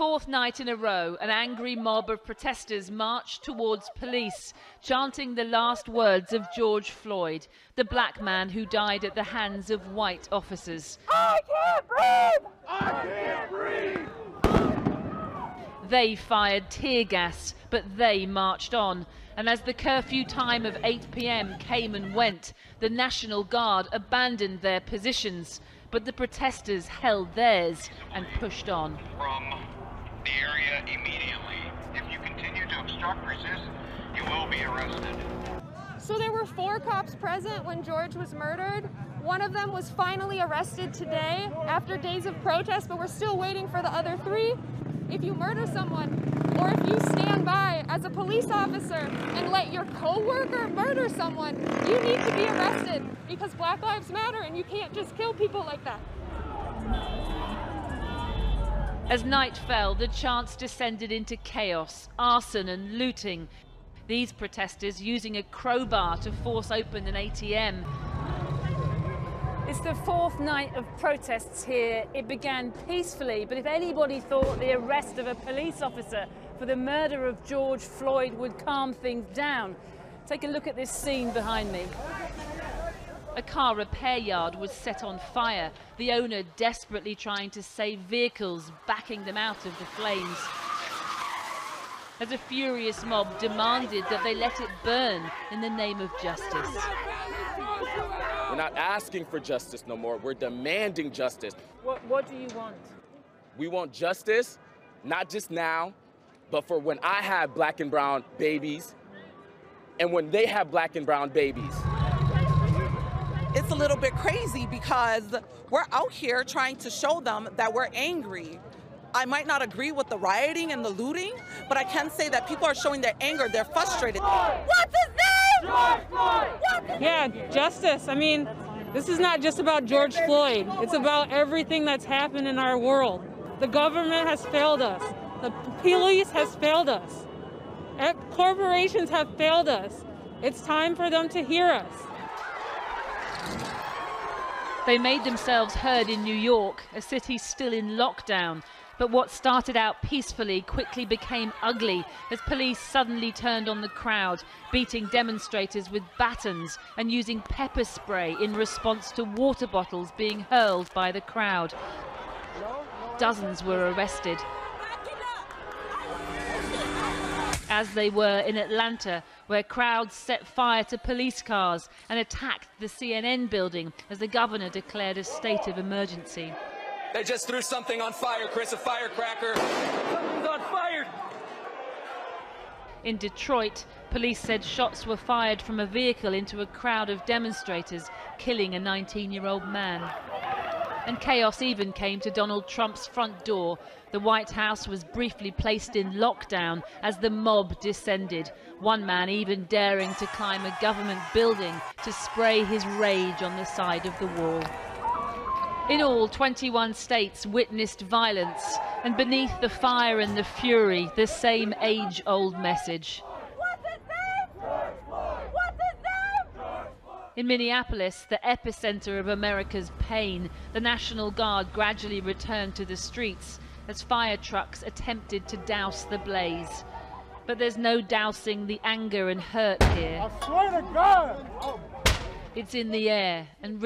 fourth night in a row, an angry mob of protesters marched towards police, chanting the last words of George Floyd, the black man who died at the hands of white officers. I can't breathe! I can't breathe! They fired tear gas, but they marched on. And as the curfew time of 8 p.m. came and went, the National Guard abandoned their positions. But the protesters held theirs and pushed on. From the area immediately. If you continue to obstruct, resist, you will be arrested. So there were 4 cops present when George was murdered. One of them was finally arrested today after days of protest, but we're still waiting for the other 3. If you murder someone, or if you stand by as a police officer and let your co-worker murder someone, you need to be arrested because Black Lives Matter and you can't just kill people like that. As night fell, the chants descended into chaos, arson and looting. These protesters using a crowbar to force open an ATM. It's the 4th night of protests here. It began peacefully, but if anybody thought the arrest of a police officer for the murder of George Floyd would calm things down, take a look at this scene behind me. A car repair yard was set on fire, the owner desperately trying to save vehicles, backing them out of the flames. As a furious mob demanded that they let it burn in the name of justice. We're not asking for justice no more. We're demanding justice. What do you want? We want justice, not just now, but for when I have black and brown babies and when they have black and brown babies. It's a little bit crazy because we're out here trying to show them that we're angry. I might not agree with the rioting and the looting, but I can say that people are showing their anger, they're frustrated. What's his name? George Floyd! Yeah, justice. I mean, this is not just about George Floyd. It's about everything that's happened in our world. The government has failed us. The police has failed us. Corporations have failed us. It's time for them to hear us. They made themselves heard in New York, a city still in lockdown. But what started out peacefully quickly became ugly as police suddenly turned on the crowd, beating demonstrators with batons and using pepper spray in response to water bottles being hurled by the crowd. Dozens were arrested. As they were in Atlanta, where crowds set fire to police cars and attacked the CNN building as the governor declared a state of emergency. They just threw something on fire, Chris, a firecracker. Something's on fire. In Detroit, police said shots were fired from a vehicle into a crowd of demonstrators, killing a 19-year-old man. And chaos even came to Donald Trump's front door. The White House was briefly placed in lockdown as the mob descended, one man even daring to climb a government building to spray his rage on the side of the wall. In all, 21 states witnessed violence, and beneath the fire and the fury, the same age-old message. What's his name? What's his name? In Minneapolis, the epicenter of America's pain, the National Guard gradually returned to the streets as fire trucks attempted to douse the blaze. But there's no dousing the anger and hurt here. I swear to God! It's in the air and